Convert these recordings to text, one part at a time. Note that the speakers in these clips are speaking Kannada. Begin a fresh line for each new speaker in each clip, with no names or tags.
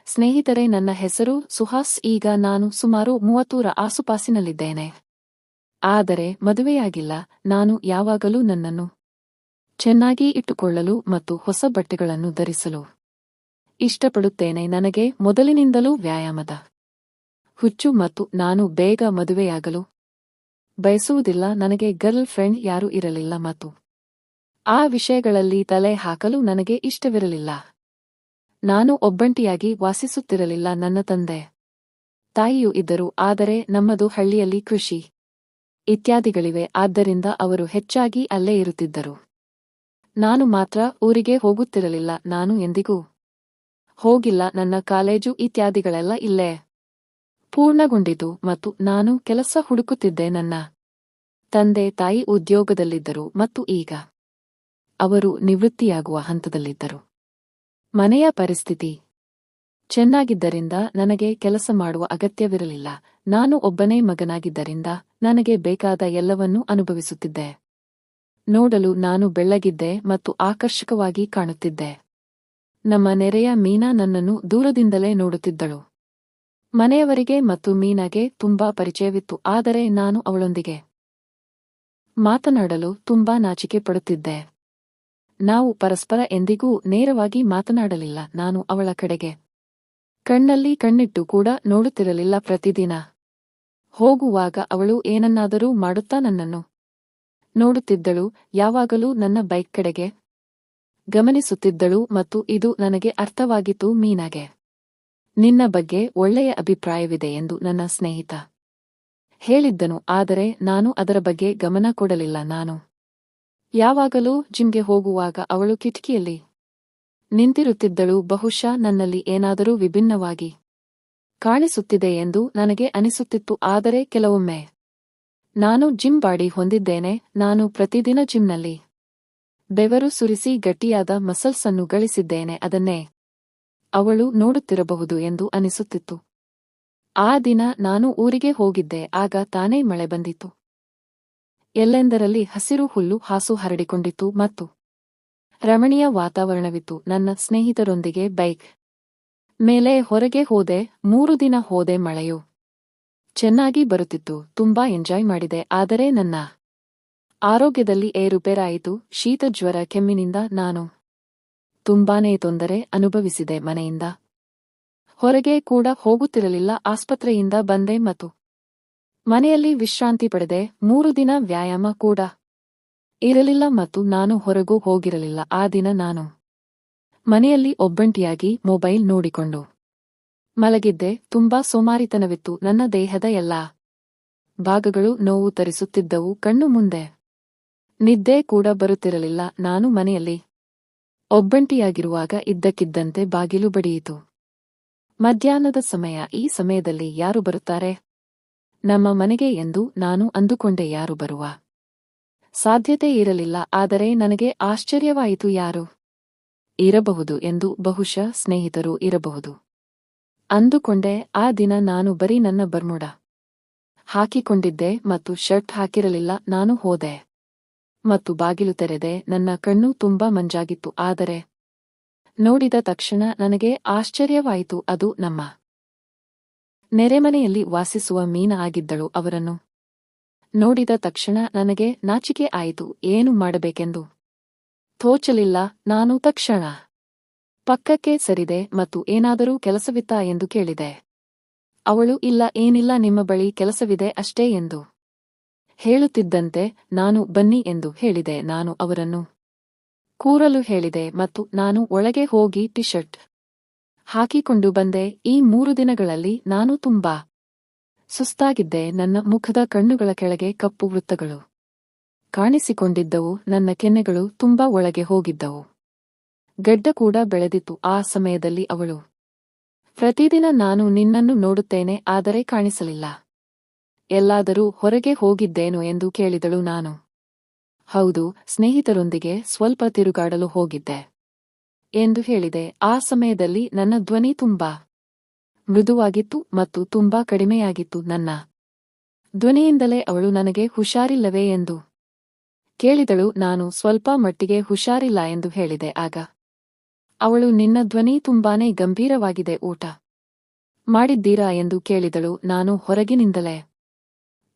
ಸ್ನೇಹಿತರೆ, ನನ್ನ ಹೆಸರು ಸುಹಾಸ್. ಈಗ ನಾನು ಸುಮಾರು 30ರ ಆಸುಪಾಸಿನಲ್ಲಿದ್ದೇನೆ. ಆದರೆ ಮದುವೆಯಾಗಿಲ್ಲ. ನಾನು ಯಾವಾಗಲೂ ನನ್ನನ್ನು ಚೆನ್ನಾಗಿ ಇಟ್ಟುಕೊಳ್ಳಲು ಮತ್ತು ಹೊಸ ಬಟ್ಟೆಗಳನ್ನು ಧರಿಸಲು ಇಷ್ಟಪಡುತ್ತೇನೆ. ನನಗೆ ಮೊದಲಿನಿಂದಲೂ ವ್ಯಾಯಾಮದ ಹುಚ್ಚು ಮತ್ತು ನಾನು ಬೇಗ ಮದುವೆಯಾಗಲು ಬಯಸುವುದಿಲ್ಲ. ನನಗೆ ಗರ್ಲ್ ಫ್ರೆಂಡ್ ಯಾರೂ ಇರಲಿಲ್ಲ ಮತ್ತು ಆ ವಿಷಯಗಳಲ್ಲಿ ತಲೆ ಹಾಕಲು ನನಗೆ ಇಷ್ಟವಿರಲಿಲ್ಲ. ನಾನು ಒಬ್ಬಂಟಿಯಾಗಿ ವಾಸಿಸುತ್ತಿರಲಿಲ್ಲ. ನನ್ನ ತಂದೆ ತಾಯಿಯೂ ಇದ್ದರು, ಆದರೆ ನಮ್ಮದು ಹಳ್ಳಿಯಲ್ಲಿ ಕೃಷಿ ಇತ್ಯಾದಿಗಳಿವೆ. ಆದ್ದರಿಂದ ಅವರು ಹೆಚ್ಚಾಗಿ ಅಲ್ಲೇ ಇರುತ್ತಿದ್ದರು. ನಾನು ಮಾತ್ರ ಊರಿಗೆ ಹೋಗುತ್ತಿರಲಿಲ್ಲ. ನಾನು ಎಂದಿಗೂ ಹೋಗಿಲ್ಲ. ನನ್ನ ಕಾಲೇಜು ಇತ್ಯಾದಿಗಳೆಲ್ಲ ಇಲ್ಲೇ ಪೂರ್ಣಗೊಂಡಿತು ಮತ್ತು ನಾನು ಕೆಲಸ ಹುಡುಕುತ್ತಿದ್ದೆ. ನನ್ನ ತಂದೆ ತಾಯಿ ಉದ್ಯೋಗದಲ್ಲಿದ್ದರು ಮತ್ತು ಈಗ ಅವರು ನಿವೃತ್ತಿಯಾಗುವ ಹಂತದಲ್ಲಿದ್ದರು. ಮನೆಯ ಪರಿಸ್ಥಿತಿ ಚೆನ್ನಾಗಿದ್ದರಿಂದ ನನಗೆ ಕೆಲಸ ಮಾಡುವ ಅಗತ್ಯವಿರಲಿಲ್ಲ. ನಾನು ಒಬ್ಬನೇ ಮಗನಾಗಿದ್ದರಿಂದ ನನಗೆ ಬೇಕಾದ ಎಲ್ಲವನ್ನೂ ಅನುಭವಿಸುತ್ತಿದ್ದೆ. ನೋಡಲು ನಾನು ಬೆಳ್ಳಗಿದ್ದೆ ಮತ್ತು ಆಕರ್ಷಕವಾಗಿ ಕಾಣುತ್ತಿದ್ದೆ. ನಮ್ಮ ನೆರೆಯ ಮೀನಾ ನನ್ನನ್ನು ದೂರದಿಂದಲೇ ನೋಡುತ್ತಿದ್ದಳು. ಮನೆಯವರಿಗೆ ಮತ್ತು ಮೀನಾಗೆ ತುಂಬಾ ಪರಿಚಯವಿತ್ತು, ಆದರೆ ನಾನು ಅವಳೊಂದಿಗೆ ಮಾತನಾಡಲು ತುಂಬಾ ನಾಚಿಕೆ ಪಡುತ್ತಿದ್ದೆ. ನಾವು ಪರಸ್ಪರ ಎಂದಿಗೂ ನೇರವಾಗಿ ಮಾತನಾಡಲಿಲ್ಲ. ನಾನು ಅವಳ ಕಡೆಗೆ ಕಣ್ಣಲ್ಲಿ ಕಣ್ಣಿಟ್ಟು ಕೂಡ ನೋಡುತ್ತಿರಲಿಲ್ಲ. ಪ್ರತಿದಿನ ಹೋಗುವಾಗ ಅವಳು ಏನನ್ನಾದರೂ ಮಾಡುತ್ತಾ ನನ್ನನ್ನು ನೋಡುತ್ತಿದ್ದಳು. ಯಾವಾಗಲೂ ನನ್ನ ಬೈಕ್ ಕಡೆಗೆ ಗಮನಿಸುತ್ತಿದ್ದಳು ಮತ್ತು ಇದು ನನಗೆ ಅರ್ಥವಾಗಿತ್ತು. ಮೀನಾಗೆ ನಿನ್ನ ಬಗ್ಗೆ ಒಳ್ಳೆಯ ಅಭಿಪ್ರಾಯವಿದೆ ಎಂದು ನನ್ನ ಸ್ನೇಹಿತ ಹೇಳಿದ್ದನು, ಆದರೆ ನಾನು ಅದರ ಬಗ್ಗೆ ಗಮನ ಕೊಡಲಿಲ್ಲ. ನಾನು ಯಾವಾಗಲೂ ಜಿಮ್ಗೆ ಹೋಗುವಾಗ ಅವಳು ಕಿಟಕಿಯಲ್ಲಿ ನಿಂತಿರುತ್ತಿದ್ದಳು. ಬಹುಶಃ ನನ್ನಲ್ಲಿ ಏನಾದರೂ ವಿಭಿನ್ನವಾಗಿ ಕಾಣಿಸುತ್ತಿದೆ ಎಂದು ನನಗೆ ಅನಿಸುತ್ತಿತ್ತು. ಆದರೆ ಕೆಲವೊಮ್ಮೆ ನಾನು ಜಿಮ್ ಬಾಡಿ ಹೊಂದಿದ್ದೇನೆ. ನಾನು ಪ್ರತಿದಿನ ಜಿಮ್ನಲ್ಲಿ ಬೆವರು ಸುರಿಸಿ ಗಟ್ಟಿಯಾದ ಮಸಲ್ಸ್ ಅನ್ನು ಗಳಿಸಿದ್ದೇನೆ. ಅದನ್ನೇ ಅವಳು ನೋಡುತ್ತಿರಬಹುದು ಎಂದು ಅನಿಸುತ್ತಿತ್ತು. ಆ ದಿನ ನಾನು ಊರಿಗೆ ಹೋಗಿದ್ದೆ. ಆಗ ತಾನೇ ಮಳೆ ಬಂದಿತ್ತು. ಎಲ್ಲೆಂದರಲ್ಲಿ ಹಸಿರು ಹುಲ್ಲು ಹಾಸು ಹರಡಿಕೊಂಡಿತ್ತು ಮತ್ತು ರಮಣೀಯ ವಾತಾವರಣವಿತ್ತು. ನನ್ನ ಸ್ನೇಹಿತರೊಂದಿಗೆ ಬೈಕ್ ಮೇಲೆ ಹೊರಗೆ ಹೋದೆ. 3 ದಿನ ಹೋದೆ. ಮಳೆಯು ಚೆನ್ನಾಗಿ ಬರುತ್ತಿತ್ತು. ತುಂಬಾ ಎಂಜಾಯ್ ಮಾಡಿದೆ. ಆದರೆ ನನ್ನ ಆರೋಗ್ಯದಲ್ಲಿ ಏರುಪೇರಾಯಿತು. ಶೀತ, ಜ್ವರ, ಕೆಮ್ಮಿನಿಂದ ನಾನು ತುಂಬಾನೇ ತೊಂದರೆ ಅನುಭವಿಸಿದೆ. ಮನೆಯಿಂದ ಹೊರಗೆ ಕೂಡ ಹೋಗುತ್ತಿರಲಿಲ್ಲ. ಆಸ್ಪತ್ರೆಯಿಂದ ಬಂದೆ ಮತ್ತು ಮನೆಯಲ್ಲಿ ವಿಶ್ರಾಂತಿ ಪಡೆದೆ. 3 ದಿನ ವ್ಯಾಯಾಮ ಕೂಡ ಇರಲಿಲ್ಲ ಮತ್ತು ನಾನು ಹೊರಗೂ ಹೋಗಿರಲಿಲ್ಲ. ಆ ದಿನ ನಾನು ಮನೆಯಲ್ಲಿ ಒಬ್ಬಂಟಿಯಾಗಿ ಮೊಬೈಲ್ ನೋಡಿಕೊಂಡು ಮಲಗಿದ್ದೆ. ತುಂಬಾ ಸೋಮಾರಿತನವಿತ್ತು. ನನ್ನ ದೇಹದ ಎಲ್ಲಾ ಭಾಗಗಳು ನೋವು ತರಿಸುತ್ತಿದ್ದವು. ಕಣ್ಣು ಮುಂದೆ ನಿದ್ದೆ ಕೂಡ ಬರುತ್ತಿರಲಿಲ್ಲ. ನಾನು ಮನೆಯಲ್ಲಿ ಒಬ್ಬಂಟಿಯಾಗಿರುವಾಗ ಇದ್ದಕ್ಕಿದ್ದಂತೆ ಬಾಗಿಲು ಬಡಿಯಿತು. ಮಧ್ಯಾಹ್ನದ ಸಮಯ. ಈ ಸಮಯದಲ್ಲಿ ಯಾರು ಬರುತ್ತಾರೆ ನಮ್ಮ ಮನೆಗೆ ಎಂದು ನಾನು ಅಂದುಕೊಂಡೆ. ಯಾರು ಬರುವ ಸಾಧ್ಯತೆ ಇರಲಿಲ್ಲ, ಆದರೆ ನನಗೆ ಆಶ್ಚರ್ಯವಾಯಿತು. ಯಾರು ಇರಬಹುದು ಎಂದು. ಬಹುಶಃ ಸ್ನೇಹಿತರು ಇರಬಹುದು ಅಂದುಕೊಂಡೆ. ಆ ದಿನ ನಾನು ಬರೀ ನನ್ನ ಬರ್ಮುಡಾ ಹಾಕಿಕೊಂಡಿದ್ದೆ ಮತ್ತು ಶರ್ಟ್ ಹಾಕಿರಲಿಲ್ಲ. ನಾನು ಹೋದೆ ಮತ್ತು ಬಾಗಿಲು ತೆರೆದೆ. ನನ್ನ ಕಣ್ಣು ತುಂಬಾ ಮಂಜಾಗಿತ್ತು, ಆದರೆ ನೋಡಿದ ತಕ್ಷಣ ನನಗೆ ಆಶ್ಚರ್ಯವಾಯಿತು. ಅದು ನಮ್ಮ ನೆರೆಮನೆಯಲ್ಲಿ ವಾಸಿಸುವ ಮೀನಾ ಆಗಿದ್ದಳು. ಅವರನ್ನು ನೋಡಿದ ತಕ್ಷಣ ನನಗೆ ನಾಚಿಕೆ ಆಯಿತು. ಏನು ಮಾಡಬೇಕೆಂದು ತೋಚಲಿಲ್ಲ. ನಾನು ತಕ್ಷಣ ಪಕ್ಕಕ್ಕೆ ಸರಿದೆ ಮತ್ತು ಏನಾದರೂ ಕೆಲಸವಿತ್ತಾ ಎಂದು ಕೇಳಿದೆ. ಅವಳು ಇಲ್ಲ, ಏನಿಲ್ಲ, ನಿಮ್ಮ ಬಳಿ ಕೆಲಸವಿದೆ ಅಷ್ಟೇ ಎಂದು ಹೇಳುತ್ತಿದ್ದಂತೆ ನಾನು ಬನ್ನಿ ಎಂದು ಹೇಳಿದೆ. ನಾನು ಅವರನ್ನು ಕೂರಲು ಹೇಳಿದೆ ಮತ್ತು ನಾನು ಒಳಗೆ ಹೋಗಿ ಟಿ ಶರ್ಟ್ ಹಾಕಿಕೊಂಡು ಬಂದೆ. ಈ 3 ದಿನಗಳಲ್ಲಿ ನಾನು ತುಂಬಾ ಸುಸ್ತಾಗಿದ್ದೆ. ನನ್ನ ಮುಖದ ಕಣ್ಣುಗಳ ಕೆಳಗೆ ಕಪ್ಪು ವೃತ್ತಗಳು ಕಾಣಿಸಿಕೊಂಡಿದ್ದವು. ನನ್ನ ಕೆನ್ನೆಗಳು ತುಂಬಾ ಒಳಗೆ ಹೋಗಿದ್ದವು. ಗಡ್ಡ ಕೂಡ ಬೆಳೆದಿತ್ತು. ಆ ಸಮಯದಲ್ಲಿ ಅವಳು ಪ್ರತಿದಿನ ನಾನು ನಿನ್ನನ್ನು ನೋಡುತ್ತೇನೆ, ಆದರೆ ಕಾಣಿಸಲಿಲ್ಲ. ಎಲ್ಲಾದರೂ ಹೊರಗೆ ಹೋಗಿದ್ದೇನೋ ಎಂದು ಕೇಳಿದಳು. ನಾನು ಹೌದು, ಸ್ನೇಹಿತರೊಂದಿಗೆ ಸ್ವಲ್ಪ ತಿರುಗಾಡಲು ಹೋಗಿದ್ದೆ ಎಂದು ಹೇಳಿದೆ. ಆ ಸಮಯದಲ್ಲಿ ನನ್ನ ಧ್ವನಿ ತುಂಬಾ ಮೃದುವಾಗಿತ್ತು ಮತ್ತು ತುಂಬಾ ಕಡಿಮೆಯಾಗಿತ್ತು. ನನ್ನ ಧ್ವನಿಯಿಂದಲೇ ಅವಳು ನನಗೆ ಹುಷಾರಿಲ್ಲವೇ ಎಂದು ಕೇಳಿದಳು. ನಾನು ಸ್ವಲ್ಪ ಮಟ್ಟಿಗೆ ಹುಷಾರಿಲ್ಲ ಎಂದು ಹೇಳಿದೆ. ಆಗ ಅವಳು ನಿನ್ನ ಧ್ವನಿ ತುಂಬಾನೇ ಗಂಭೀರವಾಗಿದೆ, ಊಟ ಮಾಡಿದ್ದೀರಾ ಎಂದು ಕೇಳಿದಳು. ನಾನು ಹೊರಗಿನಿಂದಲೇ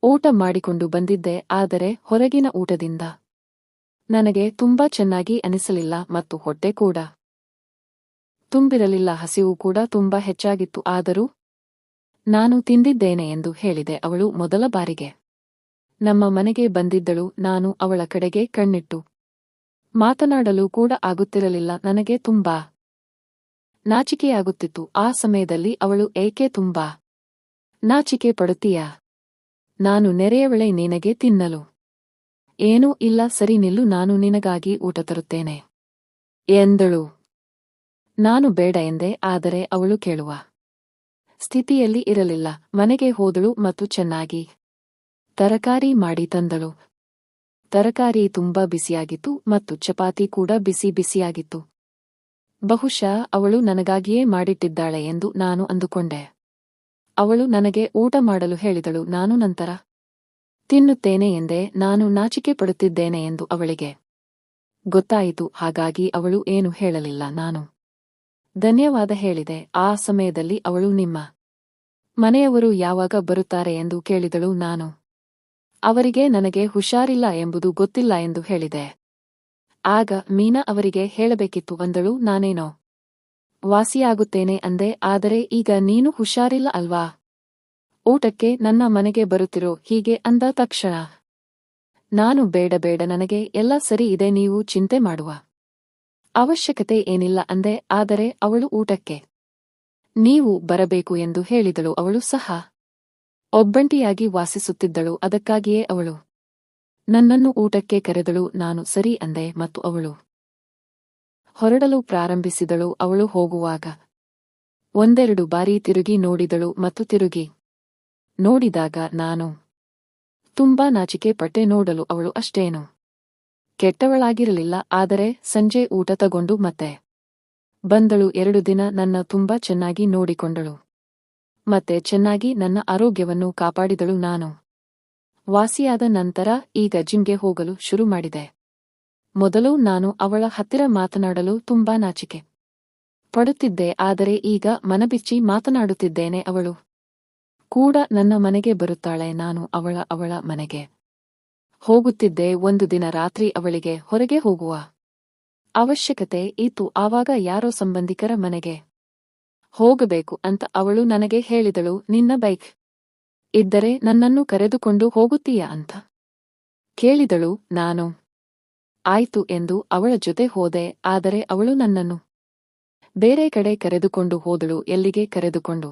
ಊಟ ಮಾಡಿಕೊಂಡು ಬಂದಿದ್ದೆ, ಆದರೆ ಹೊರಗಿನ ಊಟದಿಂದ ನನಗೆ ತುಂಬಾ ಚೆನ್ನಾಗಿ ಅನಿಸಲಿಲ್ಲ ಮತ್ತು ಹೊಟ್ಟೆ ಕೂಡ ತುಂಬಿರಲಿಲ್ಲ. ಹಸಿವು ಕೂಡ ತುಂಬಾ ಹೆಚ್ಚಾಗಿತ್ತು. ಆದರೂ ನಾನು ತಿಂದಿದ್ದೇನೆ ಎಂದು ಹೇಳಿದೆ. ಅವಳು ಮೊದಲ ಬಾರಿಗೆ ನಮ್ಮ ಮನೆಗೆ ಬಂದಿದ್ದಳು. ನಾನು ಅವಳ ಕಡೆಗೆ ಕಣ್ಣಿಟ್ಟು ಮಾತನಾಡಲು ಕೂಡ ಆಗುತ್ತಿರಲಿಲ್ಲ. ನನಗೆ ತುಂಬಾ ನಾಚಿಕೆಯಾಗುತ್ತಿತ್ತು. ಆ ಸಮಯದಲ್ಲಿ ಅವಳು, ಏಕೆ ತುಂಬಾ ನಾಚಿಕೆ ಪಡುತ್ತೀಯಾ? ನಾನು ನೆರೆಯವಳೆ, ನಿನಗೆ ತಿನ್ನಲು ಏನೂ ಇಲ್ಲ, ಸರಿ ನಿಲ್ಲು, ನಾನು ನಿನಗಾಗಿ ಊಟ ತರುತ್ತೇನೆ ಎಂದಳು. ನಾನು ಬೇಡ ಎಂದೆ, ಆದರೆ ಅವಳು ಕೇಳುವ ಸ್ಥಿತಿಯಲ್ಲಿ ಇರಲಿಲ್ಲ. ಮನೆಗೆ ಹೋದಳು ಮತ್ತು ಚೆನ್ನಾಗಿ ತರಕಾರಿ ಮಾಡಿ ತಂದಳು. ತರಕಾರಿ ತುಂಬಾ ಬಿಸಿಯಾಗಿತ್ತು ಮತ್ತು ಚಪಾತಿ ಕೂಡ ಬಿಸಿ ಬಿಸಿಯಾಗಿತ್ತು. ಬಹುಶಃ ಅವಳು ನನಗಾಗಿಯೇ ಮಾಡಿಟ್ಟಿದ್ದಾಳೆ ಎಂದು ನಾನು ಅಂದುಕೊಂಡೆ. ಅವಳು ನನಗೆ ಊಟ ಮಾಡಲು ಹೇಳಿದಳು. ನಾನು ನಂತರ ತಿನ್ನುತ್ತೇನೆ ಎಂದೆ. ನಾನು ನಾಚಿಕೆ ಪಡುತ್ತಿದ್ದೇನೆ ಎಂದು ಅವಳಿಗೆ ಗೊತ್ತಾಯಿತು. ಹಾಗಾಗಿ ಅವಳು ಏನು ಹೇಳಲಿಲ್ಲ. ನಾನು ಧನ್ಯವಾದ ಹೇಳಿದೆ. ಆ ಸಮಯದಲ್ಲಿ ಅವಳು, ನಿಮ್ಮ ಮನೆಯವರು ಯಾವಾಗ ಬರುತ್ತಾರೆ ಎಂದು ಕೇಳಿದಳು. ನಾನು ಅವರಿಗೆ ನನಗೆ ಹುಷಾರಿಲ್ಲ ಎಂಬುದು ಗೊತ್ತಿಲ್ಲ ಎಂದು ಹೇಳಿದೆ. ಆಗ ಮೀನಾ ಅವರಿಗೆ ಹೇಳಬೇಕಿತ್ತು ಅಂದಳು. ನಾನೇನೋ ವಾಸಿಯಾಗುತ್ತೇನೆ ಅಂದೆ, ಆದರೆ ಈಗ ನೀನು ಹುಷಾರಿಲ್ಲ ಅಲ್ವಾ? ಊಟಕ್ಕೆ ನನ್ನ ಮನೆಗೆ ಬರುತ್ತಿರೋ ಹೀಗೆ ಅಂದ ತಕ್ಷಣ ನಾನು ಬೇಡ ಬೇಡ, ನನಗೆ ಎಲ್ಲ ಸರಿ ಇದೆ, ನೀವು ಚಿಂತೆ ಮಾಡುವ ಅವಶ್ಯಕತೆ ಏನಿಲ್ಲ ಅಂದೆ. ಆದರೆ ಅವಳು ಊಟಕ್ಕೆ ನೀವು ಬರಬೇಕು ಎಂದು ಹೇಳಿದಳು. ಅವಳು ಸಹ ಒಬ್ಬಂಟಿಯಾಗಿ ವಾಸಿಸುತ್ತಿದ್ದಳು. ಅದಕ್ಕಾಗಿಯೇ ಅವಳು ನನ್ನನ್ನು ಊಟಕ್ಕೆ ಕರೆದಳು. ನಾನು ಸರಿ ಅಂದೆ ಮತ್ತು ಅವಳು ಹೊರಡಲು ಪ್ರಾರಂಭಿಸಿದಳು. ಅವಳು ಹೋಗುವಾಗ ಒಂದೆರಡು ಬಾರಿ ತಿರುಗಿ ನೋಡಿದಳು ಮತ್ತು ತಿರುಗಿ ನೋಡಿದಾಗ ನಾನು ತುಂಬಾ ನಾಚಿಕೆ ಪಟ್ಟೆ. ನೋಡಲು ಅವಳು ಅಷ್ಟೇನು ಕೆಟ್ಟವಳಾಗಿರಲಿಲ್ಲ. ಆದರೆ ಸಂಜೆ ಊಟ ತಗೊಂಡು ಮತ್ತೆ ಬಂದಳು. 2 ದಿನ ನನ್ನ ತುಂಬಾ ಚೆನ್ನಾಗಿ ನೋಡಿಕೊಂಡಳು ಮತ್ತೆ ಚೆನ್ನಾಗಿ ನನ್ನ ಆರೋಗ್ಯವನ್ನು ಕಾಪಾಡಿದಳು. ನಾನು ವಾಸಿಯಾದ ನಂತರ ಈಗ ಜಿಮ್ಗೆ ಹೋಗಲು ಶುರು ಮಾಡಿದೆ. ಮೊದಲು ನಾನು ಅವಳ ಹತ್ತಿರ ಮಾತನಾಡಲು ತುಂಬಾ ನಾಚಿಕೆ ಪಡುತ್ತಿದ್ದೆ, ಆದರೆ ಈಗ ಮನಬಿಚ್ಚಿ ಮಾತನಾಡುತ್ತಿದ್ದೇನೆ. ಅವಳು ಕೂಡ ನನ್ನ ಮನೆಗೆ ಬರುತ್ತಾಳೆ. ನಾನು ಅವಳ ಮನೆಗೆ ಹೋಗುತ್ತಿದ್ದೆ. ಒಂದು ದಿನ ರಾತ್ರಿ ಅವಳಿಗೆ ಹೊರಗೆ ಹೋಗುವ ಅವಶ್ಯಕತೆ ಇತ್ತು. ಆವಾಗ ಯಾರೋ ಸಂಬಂಧಿಕರ ಮನೆಗೆ ಹೋಗಬೇಕು ಅಂತ ಅವಳು ನನಗೆ ಹೇಳಿದಳು. ನಿನ್ನ ಬೈಕ್ ಇದ್ದರೆ ನನ್ನನ್ನು ಕರೆದುಕೊಂಡು ಹೋಗುತ್ತೀಯಾ ಅಂತ ಕೇಳಿದಳು. ನಾನು ಆಯ್ತು ಎಂದು ಅವಳ ಜೊತೆ ಹೋದೆ. ಆದರೆ ಅವಳು ನನ್ನನ್ನು ಬೇರೆ ಕಡೆ ಕರೆದುಕೊಂಡು ಹೋದಳು. ಎಲ್ಲಿಗೆ ಕರೆದುಕೊಂಡು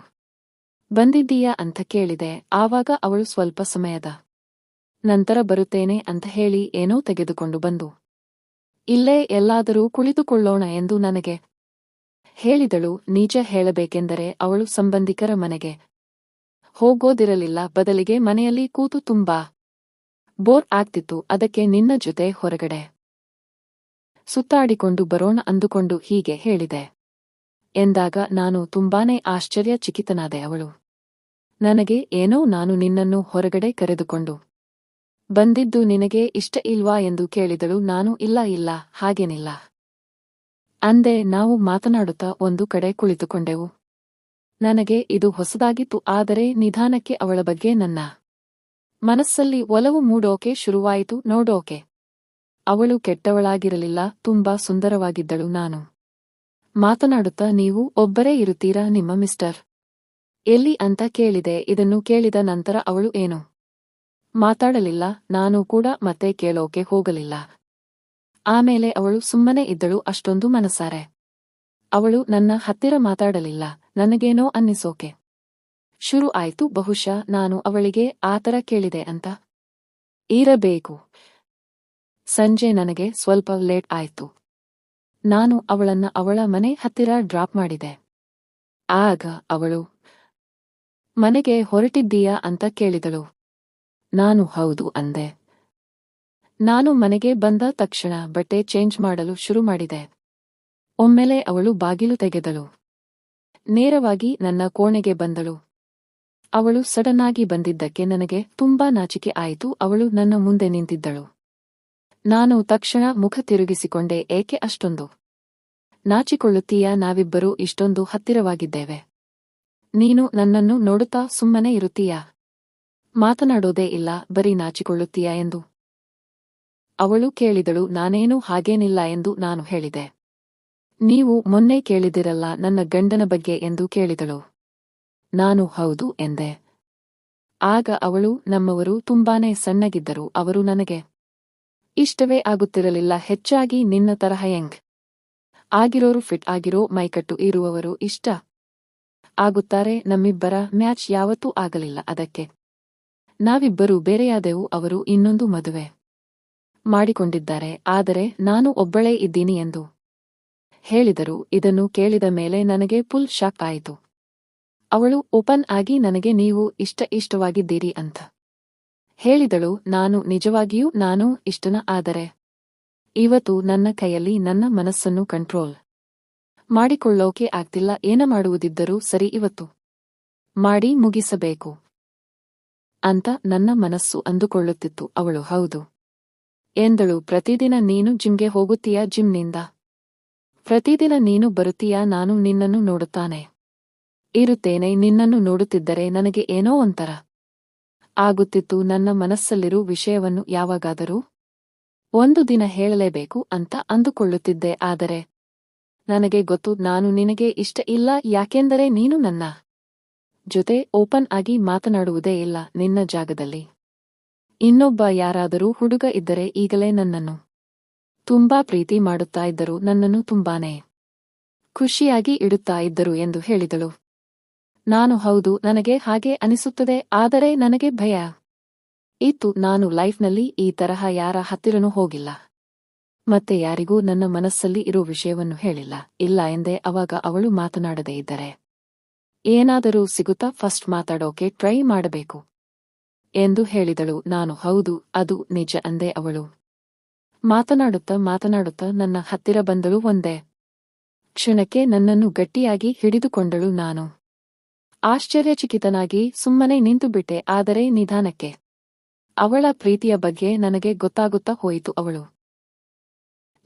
ಬಂದಿದ್ದೀಯಾ ಅಂತ ಕೇಳಿದೆ. ಆವಾಗ ಅವಳು ಸ್ವಲ್ಪ ಸಮಯದ ನಂತರ ಬರುತ್ತೇನೆ ಅಂತ ಹೇಳಿ ಏನೋ ತೆಗೆದುಕೊಂಡು ಬಂದು ಇಲ್ಲೇ ಎಲ್ಲಾದರೂ ಕುಳಿತುಕೊಳ್ಳೋಣ ಎಂದು ನನಗೆ ಹೇಳಿದಳು. ನಿಜ ಹೇಳಬೇಕೆಂದರೆ ಅವಳು ಸಂಬಂಧಿಕರ ಮನೆಗೆ ಹೋಗೋದಿರಲಿಲ್ಲ. ಬದಲಿಗೆ ಮನೆಯಲ್ಲಿ ಕೂತು ತುಂಬಾ ಬೋರ್ ಆಗ್ತಿತ್ತು. ಅದಕ್ಕೆ ನಿನ್ನ ಜೊತೆ ಹೊರಗಡೆ ಸುತ್ತಾಡಿಕೊಂಡು ಬರೋಣ ಅಂದುಕೊಂಡು ಹೀಗೆ ಹೇಳಿದೆ ಎಂದಾಗ ನಾನು ತುಂಬಾನೇ ಆಶ್ಚರ್ಯಚಕಿತನಾದೆ. ಅವಳು ನನಗೆ, ಏನೋ ನಾನು ನಿನ್ನನ್ನು ಹೊರಗಡೆ ಕರೆದುಕೊಂಡು ಬಂದಿದ್ದು ನಿನಗೆ ಇಷ್ಟ ಇಲ್ವಾ ಎಂದು ಕೇಳಿದಳು. ನಾನು ಇಲ್ಲ ಇಲ್ಲ, ಹಾಗೇನಿಲ್ಲ ಅಂದೆ. ನಾವು ಮಾತನಾಡುತ್ತಾ ಒಂದು ಕಡೆ ಕುಳಿತುಕೊಂಡೆವು. ನನಗೆ ಇದು ಹೊಸದಾಗಿತ್ತು, ಆದರೆ ನಿಧಾನಕ್ಕೆ ಅವಳ ಬಗ್ಗೆ ನನ್ನ ಮನಸ್ಸಲ್ಲಿ ಒಲವು ಮೂಡೋಕೆ ಶುರುವಾಯಿತು. ನೋಡೋಕೆ ಅವಳು ಕೆಟ್ಟವಳಾಗಿರಲಿಲ್ಲ, ತುಂಬಾ ಸುಂದರವಾಗಿದ್ದಳು. ನಾನು ಮಾತನಾಡುತ್ತಾ, ನೀವು ಒಬ್ಬರೇ ಇರುತ್ತೀರಾ? ನಿಮ್ಮ ಮಿಸ್ಟರ್ ಎಲ್ಲಿ ಅಂತ ಕೇಳಿದೆ. ಇದನ್ನು ಕೇಳಿದ ನಂತರ ಅವಳು ಏನು ಮಾತಾಡಲಿಲ್ಲ. ನಾನು ಕೂಡ ಮತ್ತೆ ಕೇಳೋಕೆ ಹೋಗಲಿಲ್ಲ. ಆಮೇಲೆ ಅವಳು ಸುಮ್ಮನೆ ಇದ್ದಳು. ಅಷ್ಟೊಂದು ಮನಸಾರೆ ಅವಳು ನನ್ನ ಹತ್ತಿರ ಮಾತಾಡಲಿಲ್ಲ. ನನಗೇನೋ ಅನ್ನಿಸೋಕೆ ಶುರು ಆಯ್ತು. ಬಹುಶಃ ನಾನು ಅವಳಿಗೆ ಆತರ ಕೇಳಿದೆ ಅಂತ ಇರಬೇಕು. ಸಂಜೆ ನನಗೆ ಸ್ವಲ್ಪ ಲೇಟ್ ಆಯ್ತು. ನಾನು ಅವಳನ್ನ ಅವಳ ಮನೆ ಹತ್ತಿರ ಡ್ರಾಪ್ ಮಾಡಿದೆ. ಆಗ ಅವಳು ಮನೆಗೆ ಹೊರಟಿದ್ದೀಯಾ ಅಂತ ಕೇಳಿದಳು. ನಾನು ಹೌದು ಅಂದೆ. ನಾನು ಮನೆಗೆ ಬಂದ ತಕ್ಷಣ ಬಟ್ಟೆ ಚೇಂಜ್ ಮಾಡಲು ಶುರು ಮಾಡಿದೆ. ಒಮ್ಮೆಲೆ ಅವಳು ಬಾಗಿಲು ತೆಗೆದಳು. ನೇರವಾಗಿ ನನ್ನ ಕೋಣೆಗೆ ಬಂದಳು. ಅವಳು ಸಡನ್ನಾಗಿ ಬಂದಿದ್ದಕ್ಕೆ ನನಗೆ ತುಂಬಾ ನಾಚಿಕೆ ಆಯಿತು. ಅವಳು ನನ್ನ ಮುಂದೆ ನಿಂತಿದ್ದಳು. ನಾನು ತಕ್ಷಣ ಮುಖ ತಿರುಗಿಸಿಕೊಂಡೆ. ಏಕೆ ಅಷ್ಟೊಂದು ನಾಚಿಕೊಳ್ಳುತ್ತೀಯಾ? ನಾವಿಬ್ಬರೂ ಇಷ್ಟೊಂದು ಹತ್ತಿರವಾಗಿದ್ದೇವೆ. ನೀನು ನನ್ನನ್ನು ನೋಡುತ್ತಾ ಸುಮ್ಮನೆ ಇರುತ್ತೀಯಾ? ಮಾತನಾಡೋದೇ ಇಲ್ಲ, ಬರೀ ನಾಚಿಕೊಳ್ಳುತ್ತೀಯಾ ಎಂದು ಅವಳು ಕೇಳಿದಳು. ನಾನೇನೂ ಹಾಗೇನಿಲ್ಲ ಎಂದು ನಾನು ಹೇಳಿದೆ. ನೀವು ಮೊನ್ನೆ ಕೇಳಿದಿರಲ್ಲ ನನ್ನ ಗಂಡನ ಬಗ್ಗೆ ಎಂದು ಕೇಳಿದಳು. ನಾನು ಹೌದು ಎಂದೆ. ಆಗ ಅವಳು, ನಮ್ಮವರು ತುಂಬಾನೇ ಸಣ್ಣಗಿದ್ದರು, ಅವರು ನನಗೆ ಇಷ್ಟವೇ ಆಗುತ್ತಿರಲಿಲ್ಲ. ಹೆಚ್ಚಾಗಿ ನಿನ್ನ ತರಹ ಯಂಗ್ ಆಗಿರೋರು, ಫಿಟ್ ಆಗಿರೋ, ಮೈಕಟ್ಟು ಇರುವವರು ಇಷ್ಟ ಆಗುತ್ತಾರೆ. ನಮ್ಮಿಬ್ಬರ ಮ್ಯಾಚ್ ಯಾವತ್ತೂ ಆಗಲಿಲ್ಲ. ಅದಕ್ಕೆ ನಾವಿಬ್ಬರೂ ಬೇರೆಯಾದೆವು. ಅವರು ಇನ್ನೊಂದು ಮದುವೆ ಮಾಡಿಕೊಂಡಿದ್ದಾರೆ, ಆದರೆ ನಾನು ಒಬ್ಬಳೇ ಇದ್ದೀನಿ ಎಂದು ಹೇಳಿದರು. ಇದನ್ನು ಕೇಳಿದ ಮೇಲೆ ನನಗೆ ಫುಲ್ ಶಾಕ್ ಆಯಿತು. ಅವಳು ಓಪನ್ ಆಗಿ ನನಗೆ ನೀವು ಇಷ್ಟವಾಗಿದ್ದೀರಿ ಅಂತ ಹೇಳಿದಳು. ನಾನು ನಿಜವಾಗಿಯೂ ನಾನು ಇಷ್ಟನ, ಆದರೆ ಇವತ್ತು ನನ್ನ ಕೈಯಲ್ಲಿ ನನ್ನ ಮನಸ್ಸನ್ನು ಕಂಟ್ರೋಲ್ ಮಾಡಿಕೊಳ್ಳೋಕೆ ಆಗ್ತಿಲ್ಲ. ಏನ ಮಾಡುವುದಿದ್ದರೂ ಸರಿ, ಇವತ್ತು ಮಾಡಿ ಮುಗಿಸಬೇಕು ಅಂತ ನನ್ನ ಮನಸ್ಸು ಅಂದುಕೊಳ್ಳುತ್ತಿತ್ತು. ಅವಳು ಹೌದು ಎಂದಳು. ಪ್ರತಿದಿನ ನೀನು ಜಿಮ್ಗೆ ಹೋಗುತ್ತೀಯಾ? ಜಿಮ್ನಿಂದ ಪ್ರತಿದಿನ ನೀನು ಬರುತ್ತೀಯಾ? ನಾನು ನಿನ್ನನ್ನು ನೋಡುತ್ತಾನೆ ಇರುತ್ತೇನೆ. ನಿನ್ನನ್ನು ನೋಡುತ್ತಿದ್ದರೆ ನನಗೆ ಏನೋ ಒಂಥರ ಆಗುತ್ತಿತ್ತು. ನನ್ನ ಮನಸ್ಸಲ್ಲಿರು ವಿಷಯವನ್ನು ಯಾವಾಗಾದರೂ ಒಂದು ದಿನ ಹೇಳಲೇಬೇಕು ಅಂತ ಅಂದುಕೊಳ್ಳುತ್ತಿದ್ದೆ. ಆದರೆ ನನಗೆ ಗೊತ್ತು, ನಾನು ನಿನಗೆ ಇಷ್ಟ ಇಲ್ಲ. ಯಾಕೆಂದರೆ ನೀನು ನನ್ನ ಜೊತೆ ಓಪನ್ ಆಗಿ ಮಾತನಾಡುವುದೇ ಇಲ್ಲ. ನಿನ್ನ ಜಾಗದಲ್ಲಿ ಇನ್ನೊಬ್ಬ ಯಾರಾದರೂ ಹುಡುಗ ಇದ್ದರೆ ಈಗಲೇ ನನ್ನನ್ನು ತುಂಬಾ ಪ್ರೀತಿ ಮಾಡುತ್ತಾ ಇದ್ದರು, ನನ್ನನ್ನು ತುಂಬಾನೇ ಖುಷಿಯಾಗಿ ಇಡುತ್ತಾ ಇದ್ದರು ಎಂದು ಹೇಳಿದಳು. ನಾನು ಹೌದು, ನನಗೆ ಹಾಗೆ ಅನಿಸುತ್ತದೆ, ಆದರೆ ನನಗೆ ಭಯ ಇತ್ತು. ನಾನು ಲೈಫ್ನಲ್ಲಿ ಈ ತರಹ ಯಾರ ಹತ್ತಿರನೂ ಹೋಗಿಲ್ಲ, ಮತ್ತೆ ಯಾರಿಗೂ ನನ್ನ ಮನಸ್ಸಲ್ಲಿ ಇರೋ ವಿಷಯವನ್ನು ಹೇಳಿಲ್ಲ. ಇಲ್ಲ ಎಂದೆ. ಅವಾಗ ಅವಳು ಮಾತನಾಡದೇ ಇದ್ದರೆ ಏನಾದರೂ ಸಿಗುತ್ತಾ? ಫಸ್ಟ್ ಮಾತಾಡೋಕೆ ಟ್ರೈ ಮಾಡಬೇಕು ಎಂದು ಹೇಳಿದಳು. ನಾನು ಹೌದು, ಅದು ನಿಜ ಅಂದೆ. ಅವಳು ಮಾತನಾಡುತ್ತಾ ನನ್ನ ಹತ್ತಿರ ಬಂದಳು. ಒಂದೇ ಕ್ಷಣಕ್ಕೆ ನನ್ನನ್ನು ಗಟ್ಟಿಯಾಗಿ ಹಿಡಿದುಕೊಂಡಳು. ನಾನು ಆಶ್ಚರ್ಯಚಕಿತನಾಗಿ ಸುಮ್ಮನೆ ನಿಂತುಬಿಟ್ಟೆ. ಆದರೆ ನಿಧಾನಕ್ಕೆ ಅವಳ ಪ್ರೀತಿಯ ಬಗ್ಗೆ ನನಗೆ ಗೊತ್ತಾಗುತ್ತಾ ಹೋಯಿತು. ಅವಳು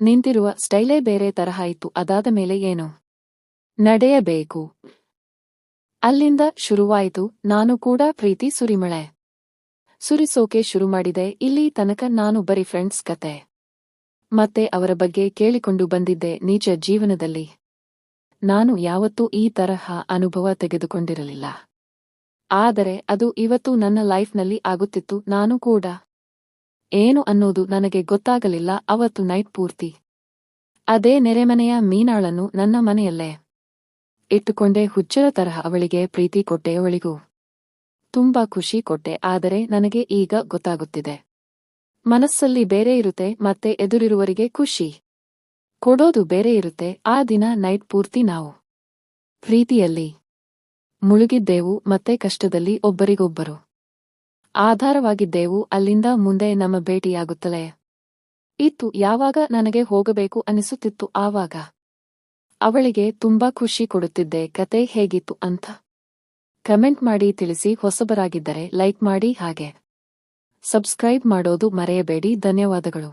ನಿಂತಿರುವ ಸ್ಟೈಲೇ ಬೇರೆ ತರಹ ಇತ್ತು. ಅದಾದ ಮೇಲೆ ಏನು ನಡೆಯಬೇಕು ಅಲ್ಲಿಂದ ಶುರುವಾಯಿತು. ನಾನು ಕೂಡ ಪ್ರೀತಿ ಸುರಿಮಳೆ ಸುರಿಸೋಕೆ ಶುರು ಮಾಡಿದೆ. ಇಲ್ಲಿ ತನಕ ನಾನು ಬರೀ ಫ್ರೆಂಡ್ಸ್ ಕತೆ ಮತ್ತೆ ಅವರ ಬಗ್ಗೆ ಕೇಳಿಕೊಂಡು ಬಂದಿದ್ದೆ. ನಿಜ ಜೀವನದಲ್ಲಿ ನಾನು ಯಾವತ್ತೂ ಈ ತರಹ ಅನುಭವ ತೆಗೆದುಕೊಂಡಿರಲಿಲ್ಲ. ಆದರೆ ಅದು ಇವತ್ತು ನನ್ನ ಲೈಫ್ನಲ್ಲಿ ಆಗುತ್ತಿತ್ತು. ನಾನು ಕೂಡ ಏನು ಅನ್ನೋದು ನನಗೆ ಗೊತ್ತಾಗಲಿಲ್ಲ. ಅವತ್ತು ನೈಟ್ ಪೂರ್ತಿ ಅದೇ ನೆರೆಮನೆಯ ಮೀನಾಳನ್ನು ನನ್ನ ಮನೆಯಲ್ಲೇ ಇಟ್ಟುಕೊಂಡೆ. ಹುಚ್ಚರ ತರಹ ಅವಳಿಗೆ ಪ್ರೀತಿ ಕೊಟ್ಟೆ, ಅವಳಿಗೂ ತುಂಬಾ ಖುಷಿ ಕೊಟ್ಟೆ. ಆದರೆ ನನಗೆ ಈಗ ಗೊತ್ತಾಗುತ್ತಿದೆ, ಮನಸ್ಸಲ್ಲಿ ಬೇರೆ ಇರುತ್ತೆ, ಮತ್ತೆ ಎದುರಿರುವರಿಗೆ ಖುಷಿ ಕೊಡೋದು ಬೇರೆ ಇರುತ್ತೆ. ಆ ದಿನ ನೈಟ್ ಪೂರ್ತಿ ನಾವು ಪ್ರೀತಿಯಲ್ಲಿ ಮುಳುಗಿದ್ದೆವು, ಮತ್ತೆ ಕಷ್ಟದಲ್ಲಿ ಒಬ್ಬರಿಗೊಬ್ಬರು ಆಧಾರವಾಗಿದ್ದೆವು. ಅಲ್ಲಿಂದ ಮುಂದೆ ನಮ್ಮ ಭೇಟಿಯಾಗುತ್ತಲೇ ಇತ್ತು. ಯಾವಾಗ ನನಗೆ ಹೋಗಬೇಕು ಅನಿಸುತ್ತಿತ್ತು ಆವಾಗ ಅವಳಿಗೆ ತುಂಬಾ ಖುಷಿ ಕೊಡುತ್ತಿದ್ದೆ. ಕತೆ ಹೇಗಿತ್ತು ಅಂತ ಕಮೆಂಟ್ ಮಾಡಿ ತಿಳಿಸಿ. ಹೊಸಬರಾಗಿದ್ದರೆ ಲೈಕ್ ಮಾಡಿ, ಹಾಗೆ ಸಬ್ಸ್ಕ್ರೈಬ್ ಮಾಡೋದು ಮರೆಯಬೇಡಿ. ಧನ್ಯವಾದಗಳು.